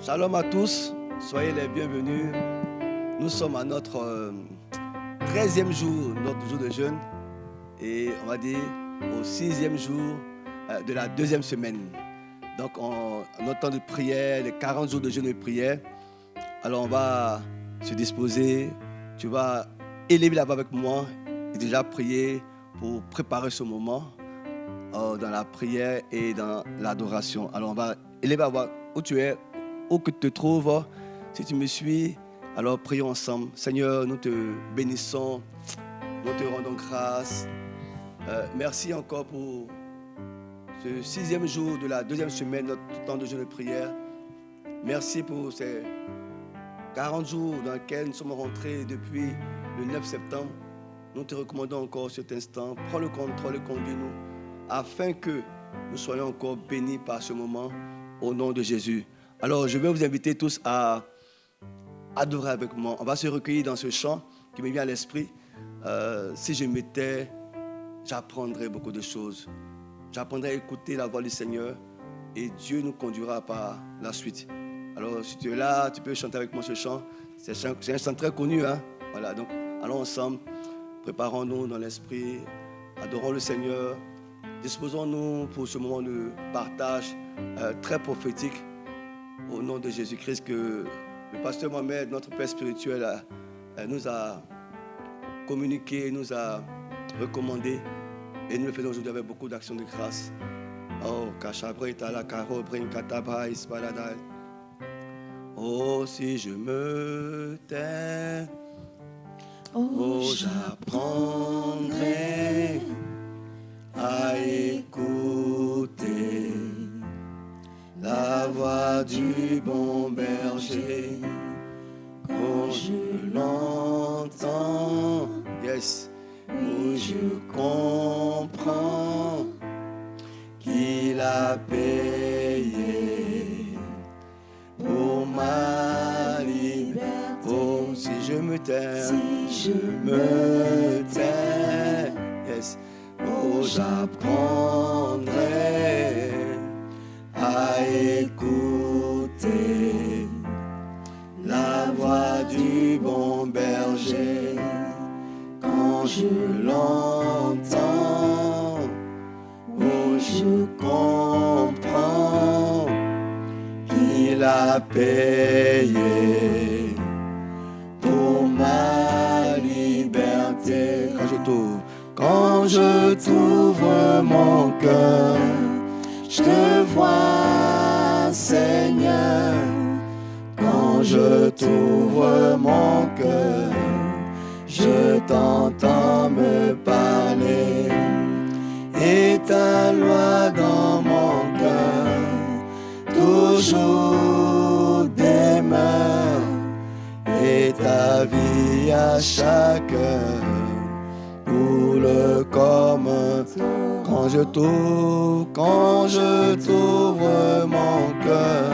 Shalom à tous, soyez les bienvenus. Nous sommes à notre 13e jour, notre jour de jeûne, et on va dire au 6e jour de la 2e semaine. Donc, en notre temps de prière, les 40 jours de jeûne et de prière, alors on va se disposer. Tu vas élever la voix avec moi et déjà prier pour préparer ce moment dans la prière et dans l'adoration. Alors, on va élever la voix où tu es, où que tu te trouves. Si tu me suis, alors prions ensemble. Seigneur, nous te bénissons, nous te rendons grâce. Merci encore pour ce 6e jour de la 2e semaine, notre temps de jeûne et de prière. Merci pour ces 40 jours dans lesquels nous sommes rentrés depuis le 9 septembre. Nous te recommandons encore cet instant. Prends le contrôle et conduis-nous afin que nous soyons encore bénis par ce moment au nom de Jésus. Alors, je vais vous inviter tous à adorer avec moi. On va se recueillir dans ce chant qui me vient à l'esprit. Si je m'étais, j'apprendrais beaucoup de choses. J'apprendrai à écouter la voix du Seigneur et Dieu nous conduira par la suite. Alors, si tu es là, tu peux chanter avec moi ce chant. C'est un chant très connu, hein? Voilà, donc allons ensemble, préparons-nous dans l'esprit, adorons le Seigneur, disposons-nous pour ce moment de partage très prophétique au nom de Jésus-Christ que le pasteur Mohamed, notre père spirituel, nous a communiqué, nous a recommandé. Et nous le faisons aujourd'hui avec beaucoup d'actions de grâce. Oh, Kachabrita la Karo, Brinkataba, Ispaladai. Oh, si je me tais, oh, j'apprendrai à écouter la voix du bon berger. Quand je l'entends, yes. Où je comprends qu'il a payé pour ma liberté. Oh, si je me tais, yes. Oh, j'apprendrai à écouter la voix du bon berger. Quand je l'entends, oh, je comprends qu'il a payé pour ma liberté. Quand je t'ouvre mon cœur, je te vois, Seigneur. Quand je t'ouvre mon cœur, je t'entends me parler, et ta loi dans mon cœur toujours demeure, et ta vie à chaque heure coule comme un temps. Quand je t'ouvre mon cœur,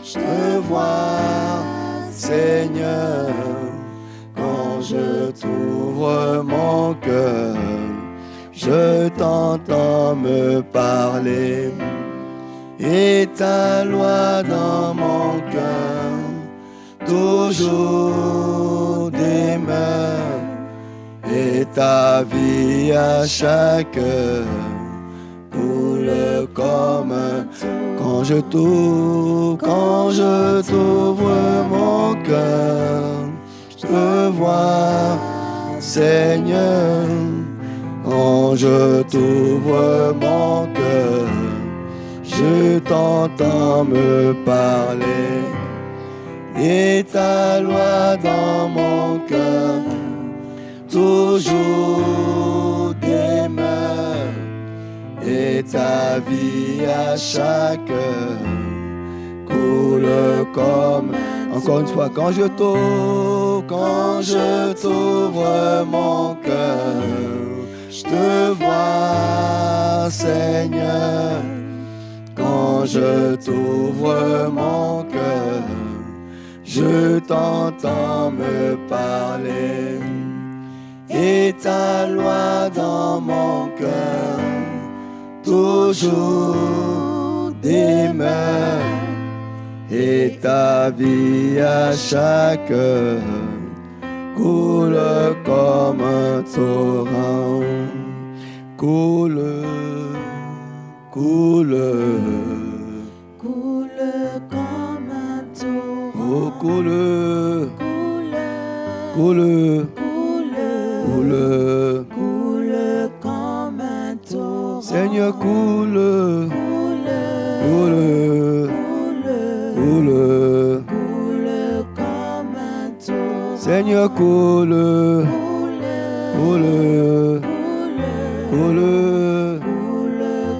je te vois, Seigneur. Quand je t'ouvre mon cœur, je t'entends me parler, et ta loi dans mon cœur toujours demeure, et ta vie à chaque heure coule comme un temps. Quand je t'ouvre mon cœur, je te vois, Seigneur. Quand je t'ouvre mon cœur, je t'entends me parler, et ta loi dans mon cœur toujours demeure, et ta vie à chaque heure coule comme. Encore une fois, quand je t'ouvre mon cœur, je te vois, Seigneur. Quand je t'ouvre mon cœur, je t'entends me parler, et ta loi dans mon cœur toujours demeure, et ta vie à chaque heure coule comme un torrent. Coule, coule, coule comme un torrent. oh coule, Coule, coule, coule, coule comme un torrent. Seigneur coule, Coule, coule, coule, coule comme un torrent. Seigneur coule, coule, coule, Coule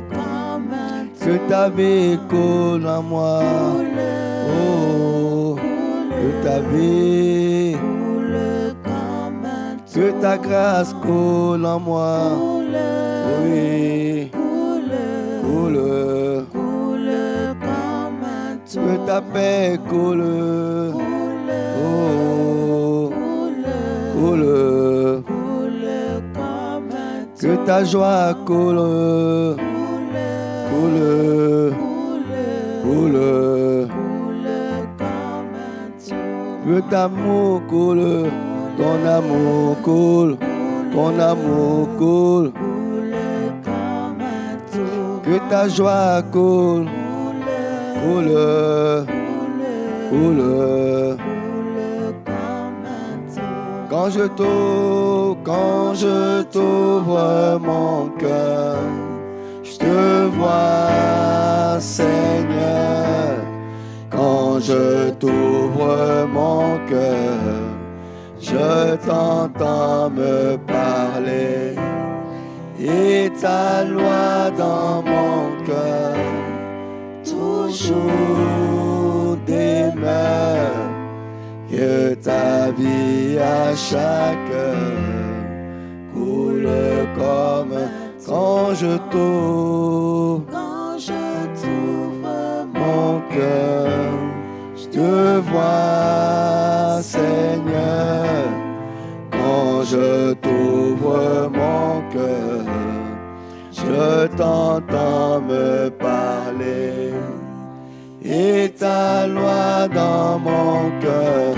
comme un torrent. que ta vie coule en moi, oh, que ta vie, Coule comme un que ta grâce coule en moi, oui, coule, coule comme un torrent. que ta paix coule, oh, coule, Coule comme un que ta joie coule, coule, coule, comme un torrent. que ton amour coule, ton amour coule, ton amour coule, Coule comme un torrent. que ta joie coule, coule, coule. Coule comme un torrent. Quand je t'ouvre mon cœur, je te vois, Seigneur. Quand je t'ouvre mon cœur, je t'entends me parler. Et ta loi dans mon cœur, toujours demeure. Que ta vie à chaque heure coule comme quand je t'ouvre Quand je t'ouvre mon cœur, je te vois, Seigneur. Quand je t'ouvre mon cœur, je t'entends me parler. Et ta loi dans mon cœur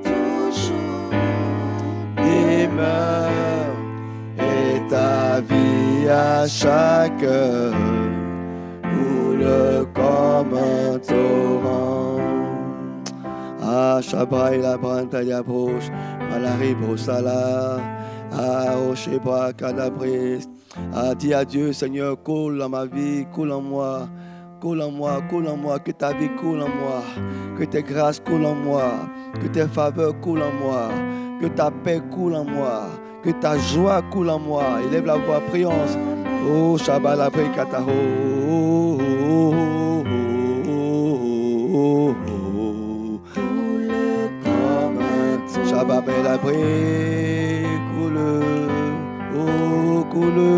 toujours demeure, et ta vie à chaque heure coule comme un torrent. Ah, Shabbat la branta diabroche, malari brosala, ah, Osheba calabris. Ah, dis à Dieu, Seigneur, coule dans ma vie, coule en moi. Coule en moi, que ta vie coule en moi, que tes grâces coulent en moi, que tes faveurs coulent en moi, que ta paix coule en moi, que ta joie coule en moi. Élève la voix, prions. Oh, Shabbat la Kataro. coule comme un torrent. Shabbat la coule. Oh, coule.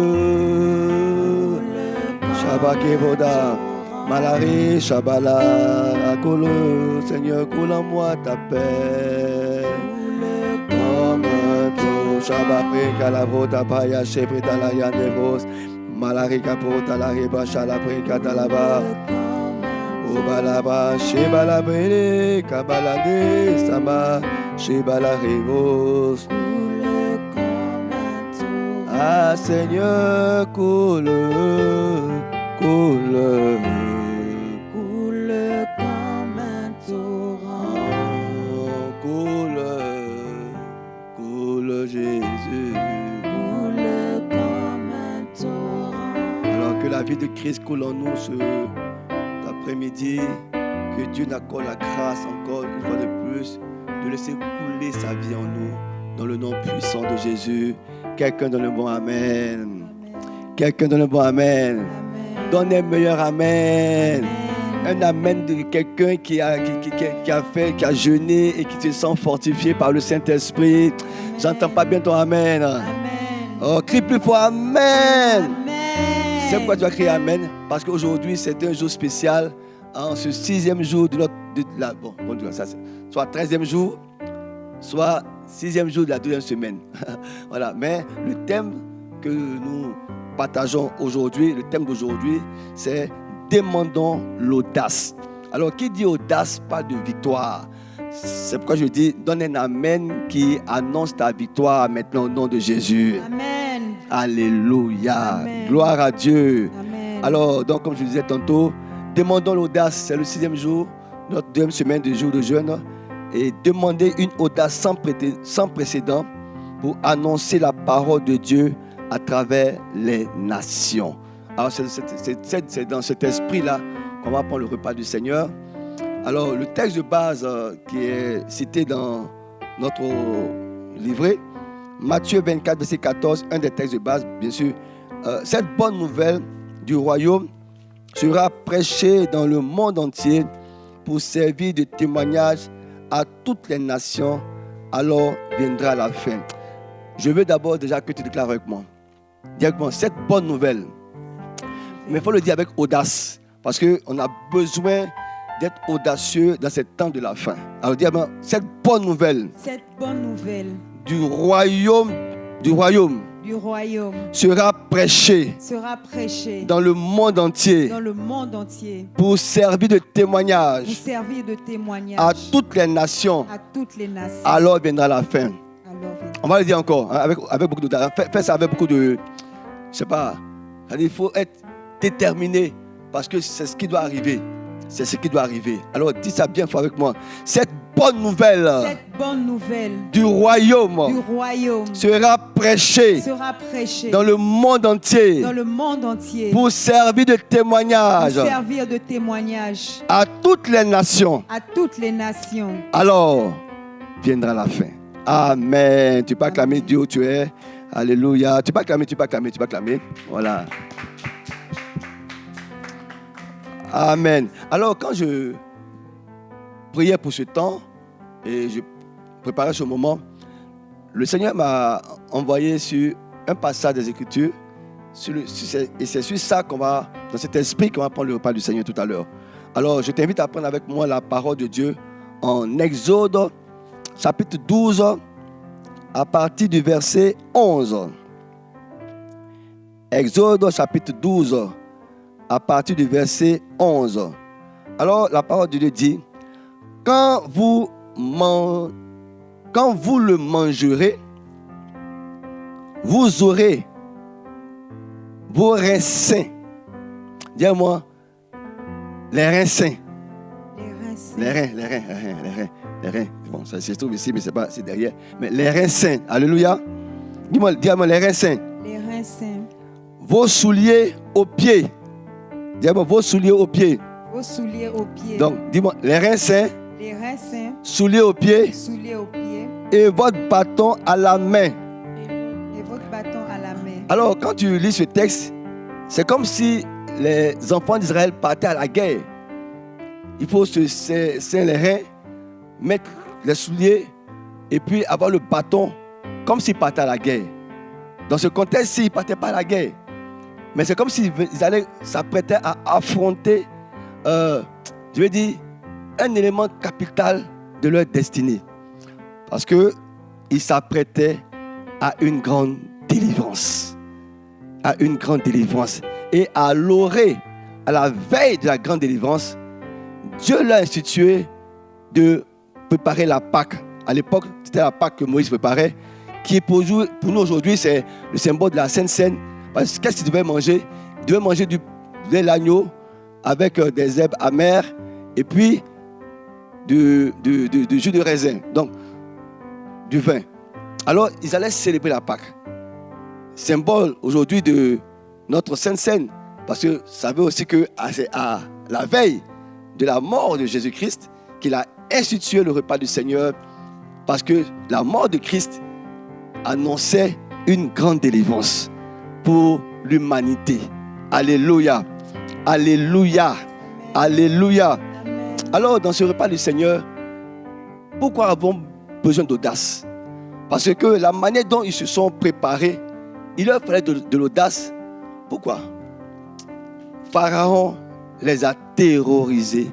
Shabbat Kevoda. Malari, Shabala, Akolo, Seigneur, coule en moi ta paix. Comme tout, Shabapé, Calavo, Tapaya, Sheprita, la Yandevos, Malari, Capota, la Reba, Shalapé, Catalaba, Obalaba, Shebalabre, Kabalade, Sama, Shebalarevos. Coule comme un torrent. Ah, Seigneur, coule, coule. Coule comme un torrent. Oh, coule, coule Jésus. Coule comme un torrent. Alors que la vie de Christ coule en nous ce après-midi, que Dieu n'accorde la grâce encore une fois de plus de laisser couler sa vie en nous dans le nom puissant de Jésus. Quelqu'un donne le bon Amen. Quelqu'un donne le bon Amen. Donne un meilleur Amen. Un Amen de quelqu'un qui a jeûné et qui se sent fortifié par le Saint-Esprit. J'entends pas bien ton Amen. Oh, crie plus fort Amen. C'est pourquoi tu vas crier Amen. Parce qu'aujourd'hui, c'est un jour spécial. En ce 6e jour de la... Bon, ça c'est soit 13e jour, soit 6e jour de la 2e semaine. Voilà. Mais le thème que nous partageons aujourd'hui, le thème d'aujourd'hui, c'est demandons l'audace. Alors, qui dit audace parle de victoire. C'est pourquoi je dis, donne un amen qui annonce ta victoire maintenant au nom de Jésus. Amen. Alléluia. Amen. Gloire à Dieu. Amen. Alors, donc, comme je disais tantôt, demandons l'audace. C'est le 6e jour, notre 2e semaine de jour de jeûne. Et demandez une audace sans précédent pour annoncer la parole de Dieu à travers les nations. Alors, c'est dans cet esprit-là qu'on va prendre le repas du Seigneur. Alors, le texte de base qui est cité dans notre livret, Matthieu 24, verset 14, un des textes de base, bien sûr. Cette bonne nouvelle du royaume sera prêchée dans le monde entier pour servir de témoignage à toutes les nations. Alors viendra la fin. Je veux d'abord déjà que tu déclares avec moi. Dis avec moi, cette bonne nouvelle. Mais il faut le dire avec audace. Parce qu'on a besoin d'être audacieux dans ce temps de la fin. Alors dis avec moi, cette bonne nouvelle du royaume sera prêchée dans le monde entier pour servir de témoignage à toutes les nations. Alors viendra la fin. On va le dire encore, hein, avec beaucoup de... Fais ça avec beaucoup de... Je sais pas. Il faut être déterminé parce que c'est ce qui doit arriver. C'est ce qui doit arriver. Alors dis ça bien fort avec moi. Cette bonne nouvelle du royaume sera prêchée dans le monde entier pour servir de témoignage à toutes les nations. Alors viendra la fin. Amen. Tu peux acclamer Dieu où tu es. Alléluia. Tu peux acclamer. Voilà. Amen. Alors, quand je priais pour ce temps et je préparais ce moment, le Seigneur m'a envoyé sur un passage des Écritures. Et c'est sur ça qu'on va, dans cet esprit, qu'on va prendre le repas du Seigneur tout à l'heure. Alors, je t'invite à prendre avec moi la parole de Dieu en Exode, chapitre 12, à partir du verset 11. Exode, chapitre 12, à partir du verset 11. Alors, la parole de Dieu dit, quand vous le mangerez, vous aurez vos reins sains. Dis-moi, les reins sains. Les reins. Bon, ça se trouve ici, mais c'est derrière. Mais les reins sains. Alléluia. Dis-moi les reins sains. Vos souliers aux pieds. Dis-moi, vos souliers aux pieds. Donc, dis-moi, les reins sains. Souliers aux pieds. Et votre bâton à la main. Alors, quand tu lis ce texte, c'est comme si les enfants d'Israël partaient à la guerre. Il faut se serrer les reins, mettre les souliers et puis avoir le bâton comme s'ils partaient à la guerre. Dans ce contexte-ci, ils ne partaient pas à la guerre. Mais c'est comme s'ils s'apprêtaient à affronter, je veux dire, un élément capital de leur destinée. Parce qu'ils s'apprêtaient à une grande délivrance. Et à l'orée, à la veille de la grande délivrance, Dieu l'a institué de préparer la Pâque. À l'époque, c'était la Pâque que Moïse préparait, qui est pour nous aujourd'hui, c'est le symbole de la Sainte Seine. Parce que qu'est-ce qu'il devait manger? Il devait manger du lait d'agneau avec des herbes amères et puis du jus de raisin, donc du vin. Alors, ils allaient célébrer la Pâque. Symbole aujourd'hui de notre Sainte Seine. Parce que ça veut aussi qu'à la veille de la mort de Jésus-Christ, qu'il a institué le repas du Seigneur, parce que la mort de Christ annonçait une grande délivrance pour l'humanité. Alléluia. Alléluia. Alléluia. Alors, dans ce repas du Seigneur, pourquoi avons-nous besoin d'audace? Parce que la manière dont ils se sont préparés, il leur fallait de l'audace. Pourquoi? Pharaon les a terrorisés.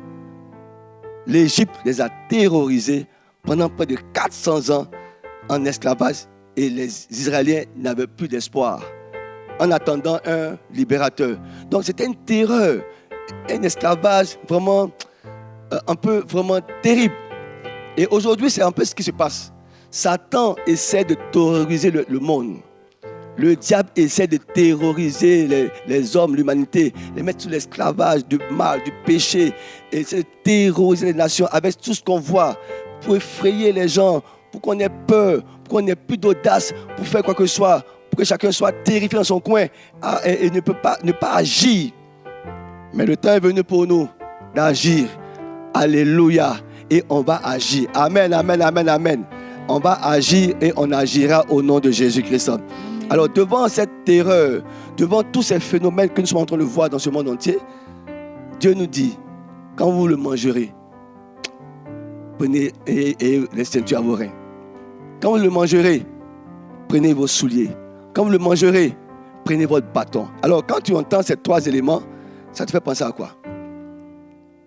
L'Égypte les a terrorisés pendant près de 400 ans en esclavage et les Israéliens n'avaient plus d'espoir en attendant un libérateur. Donc c'était une terreur, un esclavage vraiment un peu vraiment terrible. Et aujourd'hui, c'est un peu ce qui se passe. Satan essaie de terroriser le monde. Le diable essaie de terroriser les hommes, l'humanité, les mettre sous l'esclavage du mal, du péché, et essaie de terroriser les nations avec tout ce qu'on voit pour effrayer les gens, pour qu'on ait peur, pour qu'on n'ait plus d'audace, pour faire quoi que ce soit, pour que chacun soit terrifié dans son coin et ne peut pas agir. Mais le temps est venu pour nous d'agir. Alléluia. Et on va agir. Amen, amen, amen, amen. On va agir et on agira au nom de Jésus-Christ. Alors, devant cette terreur, devant tous ces phénomènes que nous sommes en train de voir dans ce monde entier, Dieu nous dit, quand vous le mangerez, prenez les ceintures à vos reins. Quand vous le mangerez, prenez vos souliers. Quand vous le mangerez, prenez votre bâton. Alors, quand tu entends ces trois éléments, ça te fait penser à quoi?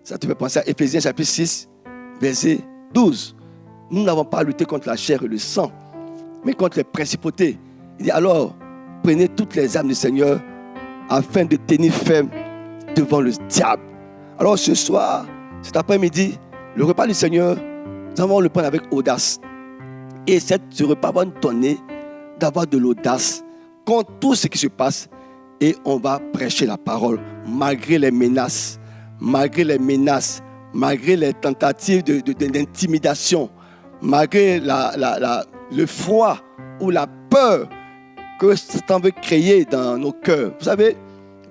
Ça te fait penser à Éphésiens chapitre 6, verset 12. Nous n'avons pas lutté contre la chair et le sang, mais contre les principautés. Il dit alors, prenez toutes les armes du Seigneur afin de tenir ferme devant le diable. Alors ce soir, cet après-midi, le repas du Seigneur, nous allons le prendre avec audace. Et ce repas va nous donner d'avoir de l'audace contre tout ce qui se passe. Et on va prêcher la parole malgré les menaces, malgré les tentatives d'intimidation, malgré le froid ou la peur que Satan veut créer dans nos cœurs. Vous savez,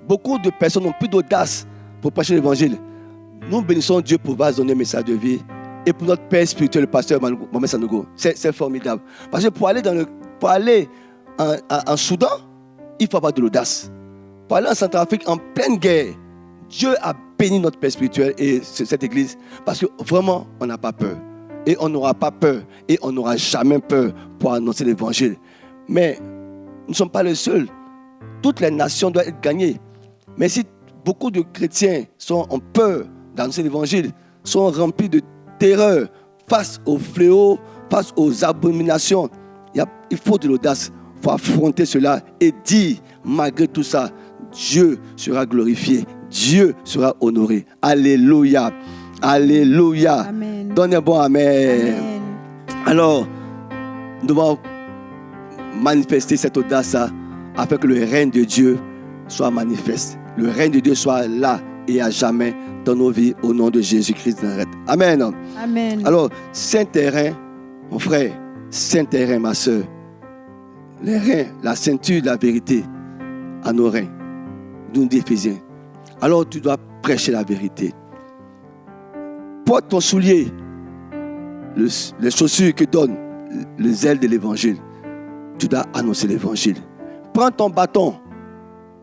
beaucoup de personnes n'ont plus d'audace pour prêcher l'évangile. Nous bénissons Dieu pour donner un message de vie et pour notre père spirituel, le pasteur Mohamed Sanogo. C'est formidable. Parce que pour aller en Soudan, il faut avoir de l'audace. Pour aller en Centrafrique en pleine guerre, Dieu a béni notre père spirituel et cette église parce que vraiment, on n'a pas peur. Et on n'aura pas peur et on n'aura jamais peur pour annoncer l'évangile. Mais nous ne sommes pas les seuls. Toutes les nations doivent être gagnées. Mais si beaucoup de chrétiens ont peur d'annoncer l'évangile, sont remplis de terreur face aux fléaux, face aux abominations, il faut de l'audace. Il faut affronter cela et dire, malgré tout ça, Dieu sera glorifié, Dieu sera honoré. Alléluia. Alléluia. Amen. Donnez un bon amen. Amen. Alors, nous devons manifester cette audace afin que le règne de Dieu soit manifeste. Le règne de Dieu soit là et à jamais dans nos vies au nom de Jésus-Christ de Nazareth. Amen. Amen. Alors, saint terrain, mon frère, saint terrain, ma soeur, les reins, la ceinture de la vérité à nos reins, nous d'Éphésiens. Alors, tu dois prêcher la vérité. Porte ton soulier, les chaussures que donne le zèle de l'évangile. Tu dois annoncer l'évangile. Prends ton bâton,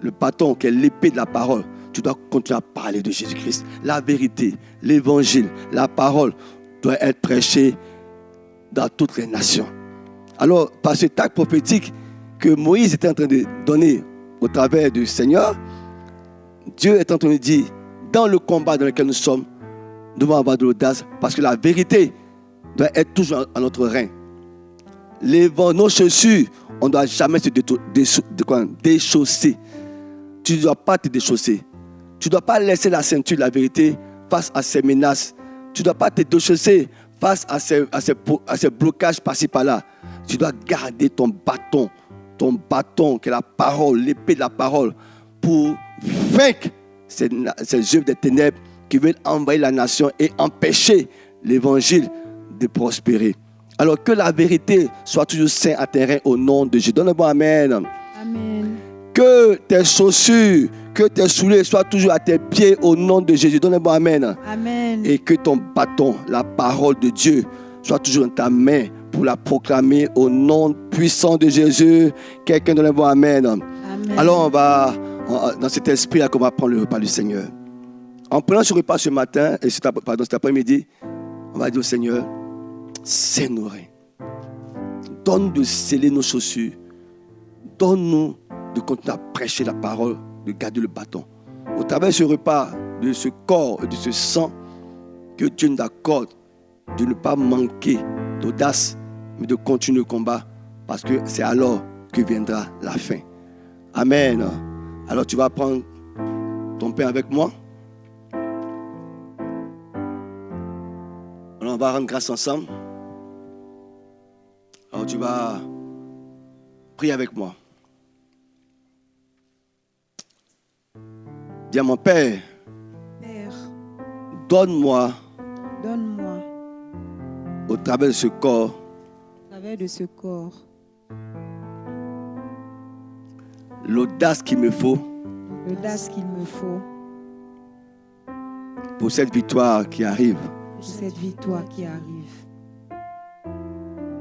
le bâton qui est l'épée de la parole. Tu dois continuer à parler de Jésus-Christ. La vérité, l'évangile, la parole doit être prêchée dans toutes les nations. Alors, par cet acte prophétique que Moïse était en train de donner au travers du Seigneur, Dieu est en train de dire, dans le combat dans lequel nous sommes, nous devons avoir de l'audace parce que la vérité doit être toujours à notre rein. Nos chaussures, on ne doit jamais se déchausser. Tu ne dois pas te déchausser. Tu ne dois pas laisser la ceinture de la vérité face à ces menaces. Tu ne dois pas te déchausser face à ces blocages par-ci par-là. Tu dois garder ton bâton qui est la parole, l'épée de la parole, pour vaincre ces œuvres des ténèbres qui veulent envahir la nation et empêcher l'évangile de prospérer. Alors que la vérité soit toujours sainte à tes reins au nom de Jésus. Donne-moi amen. Amen. Que tes chaussures, que tes souliers soient toujours à tes pieds au nom de Jésus. Donne-moi amen. Amen. Et que ton bâton, la parole de Dieu, soit toujours dans ta main pour la proclamer au nom puissant de Jésus. Quelqu'un donne-moi amen. Amen. Alors on va, dans cet esprit-là qu'on va prendre le repas du Seigneur. En prenant ce repas ce matin, et cet après-midi, on va dire au Seigneur, c'est nos reins. Donne de sceller nos chaussures. Donne-nous de continuer à prêcher la parole, de garder le bâton. Au travers de ce repas, de ce corps et de ce sang, que Dieu nous accorde de ne pas manquer d'audace, mais de continuer le combat, parce que c'est alors que viendra la fin. Amen. Alors tu vas prendre ton pain avec moi. on va rendre grâce ensemble. Alors tu vas prier avec moi. Dis à mon Père, Père, donne-moi donne-moi, au travers de ce corps au travers de ce corps, l'audace qu'il me faut l'audace qu'il me faut pour cette victoire qui arrive. pour cette victoire qui arrive.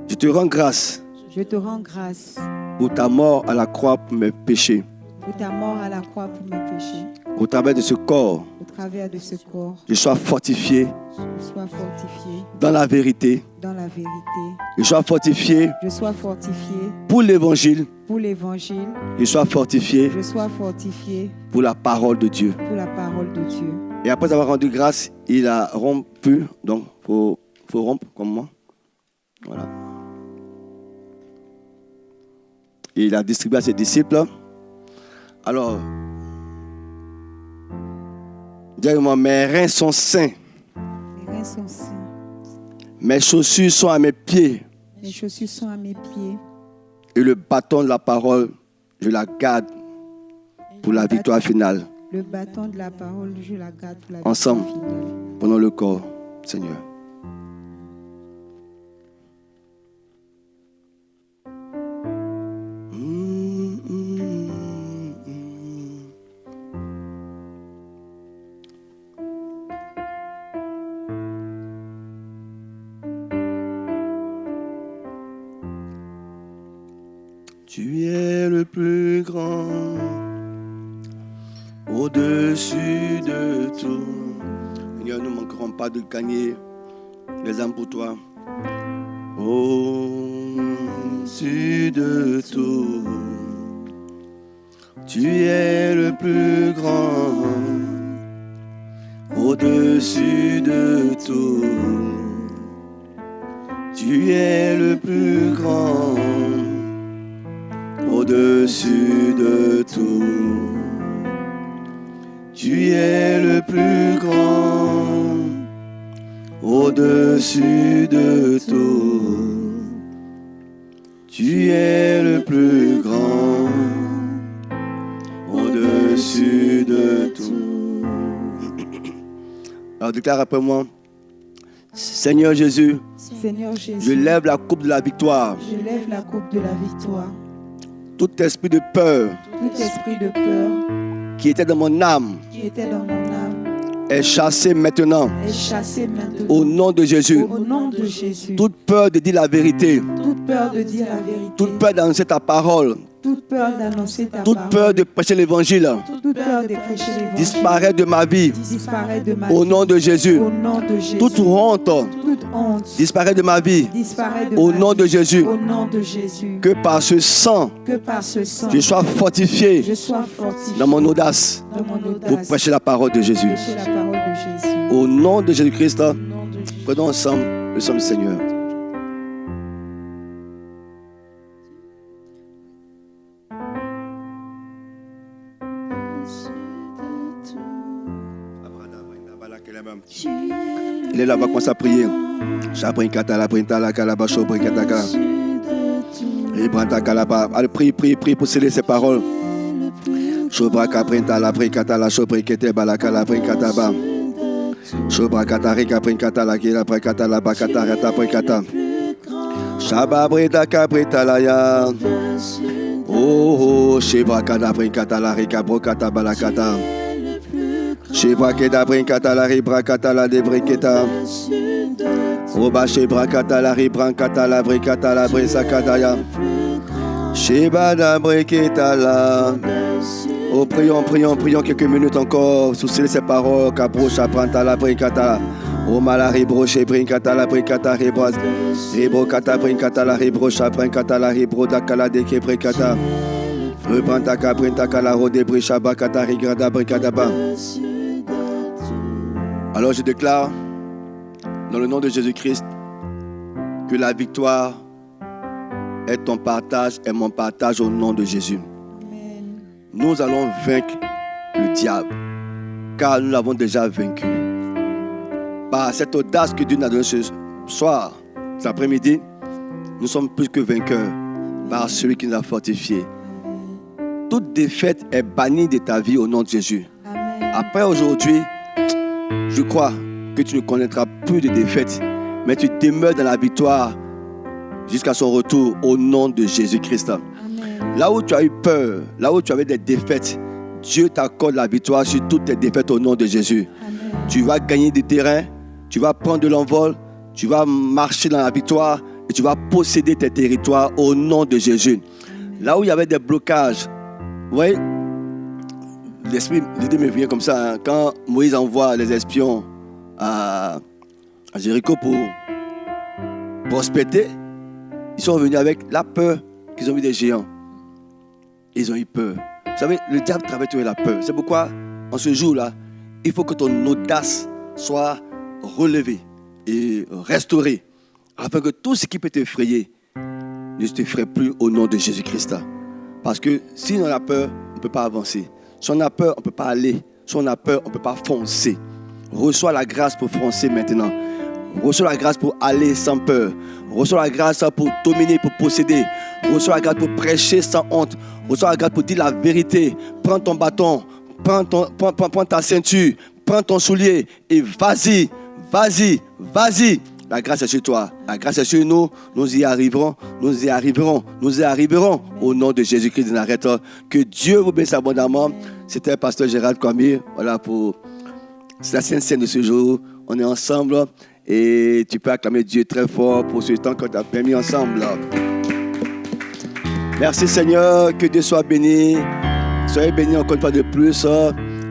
Je te rends grâce Je te rends grâce pour ta mort à la croix pour mes péchés. pour ta mort à la croix pour mes péchés. Au travers de ce corps, Au travers de ce corps, je sois fortifié je sois fortifié dans la vérité. dans la vérité. Je sois fortifié Je sois fortifié pour l'évangile. pour l'évangile. Je sois fortifié Je sois fortifié pour la parole de Dieu. pour la parole de Dieu. Et après avoir rendu grâce, il a rompu. Donc, il faut rompre comme moi. Voilà. Et il a distribué à ses disciples. Alors, dis-moi, mes reins sont sains. Mes reins sont sains. Mes chaussures sont à mes pieds. Mes chaussures sont à mes pieds. Et le bâton de la parole, je la garde pour la victoire finale. Le bâton de la parole, je la garde pour la Ensemble. victoire finale. Prenons le corps, Seigneur. Tu es le plus grand, au-dessus de tout. Seigneur, nous ne manquerons pas de gagner les âmes pour toi. Au-dessus de tout, tu es le plus grand, au-dessus de tout. Tu es le plus grand, au-dessus de tout. Tu es le plus grand, au-dessus de tout. Tu es le plus grand, au-dessus de tout. Alors déclare après moi, Seigneur Jésus, Seigneur Jésus, je lève la coupe de la victoire. je lève la coupe de la victoire. Tout esprit de peur Tout esprit de peur qui était dans mon âme qui était dans mon âme est chassé maintenant est chassé maintenant. au nom de Jésus. Au nom de Jésus. Toute peur de dire la vérité, Toute peur de dire la vérité. toute peur d'annoncer ta parole, Toute peur d'annoncer ta toute parole. peur de prêcher l'évangile Toute peur de prêcher l'évangile. disparaît de ma vie Disparaît de ma au vie. nom de Jésus. Au nom de Jésus. Toute honte Toute honte disparaît de ma vie disparaît de au ma nom vie. de Jésus. Au nom de Jésus. Que par ce sang, Que par ce sang, je sois fortifié je sois fortifié dans mon audace dans mon pour audace. prêcher la parole de Jésus. Prêcher la parole de Jésus. Au nom de Jésus-Christ, Au nom de Jésus. prenons ensemble le somme du Seigneur. Il est là, on va commencer à prier. Allez, prie pour sceller ces paroles. Shobra kaprinta la prinkata la shobrikete balaka la prinkata ba. Shobra katarika prinkata la kila prinkata la bakata rata prinkata. Shababrita kaprita la ya. Oh, shebra kada prinkata la rika brokata balakata. Shebra keda prinkata la ribra kata la debriketa. Oba shebra kata la ribra kata la brikata la brisakata ya. Sheba da briketa la. Oh, prions quelques minutes encore. Sous ces paroles, Cabrocha, Pranta, la Brincata. Oh, Malari, Broche, Brincata, la Brincata, Ribras. Ribro, Cata, Brincata, la Ribrocha, Brincata, la Ribro, Dakala, Deke, Brincata. Rebranta, Cabrinta, Calaro, de Bricha, Bacata, Rigrada, Brincata, Ba. Alors je déclare, dans le nom de Jésus-Christ, que la victoire est ton partage et mon partage au nom de Jésus. Nous allons vaincre le diable, car nous l'avons déjà vaincu. Par cette audace que Dieu nous a donnée soir, cet après-midi, nous sommes plus que vainqueurs par celui qui nous a fortifiés. Toute défaite est bannie de ta vie au nom de Jésus. Amen. Après aujourd'hui, je crois que tu ne connaîtras plus de défaite, mais tu demeures dans la victoire jusqu'à son retour au nom de Jésus-Christ. Amen. Là où tu as eu peur, là où tu avais des défaites, Dieu t'accorde la victoire sur toutes tes défaites au nom de Jésus. Amen. Tu vas gagner du terrain, tu vas prendre de l'envol, tu vas marcher dans la victoire et tu vas posséder tes territoires au nom de Jésus. Là où il y avait des blocages, vous voyez, l'idée me vient comme ça. Hein, quand Moïse envoie les espions à Jéricho pour prospecter, ils sont venus avec la peur qu'ils ont vu des géants. Ils ont eu peur. Vous savez, le diable travaille toujours la peur. C'est pourquoi, en ce jour-là, il faut que ton audace soit relevée et restaurée, afin que tout ce qui peut t'effrayer ne t'effraie plus au nom de Jésus-Christ. Parce que si on a peur, on ne peut pas avancer. Si on a peur, on ne peut pas aller. Si on a peur, on ne peut pas foncer. Reçois la grâce pour foncer maintenant. Reçois la grâce pour aller sans peur. Reçois la grâce pour dominer, pour posséder. Reçois la grâce pour prêcher sans honte. Reçois la grâce pour dire la vérité. Prends ton bâton, prends ta ceinture, prends ton soulier et vas-y, vas-y, vas-y. La grâce est sur toi, la grâce est sur nous, nous y arriverons, nous y arriverons, nous y arriverons au nom de Jésus-Christ de Nazareth. Que Dieu vous bénisse abondamment. C'était le pasteur Gérald Kwame, voilà pour la sainte scène de ce jour. On est ensemble et tu peux acclamer Dieu très fort pour ce temps qu'on t'a permis ensemble. Merci Seigneur, que Dieu soit béni. Soyez bénis encore une fois de plus.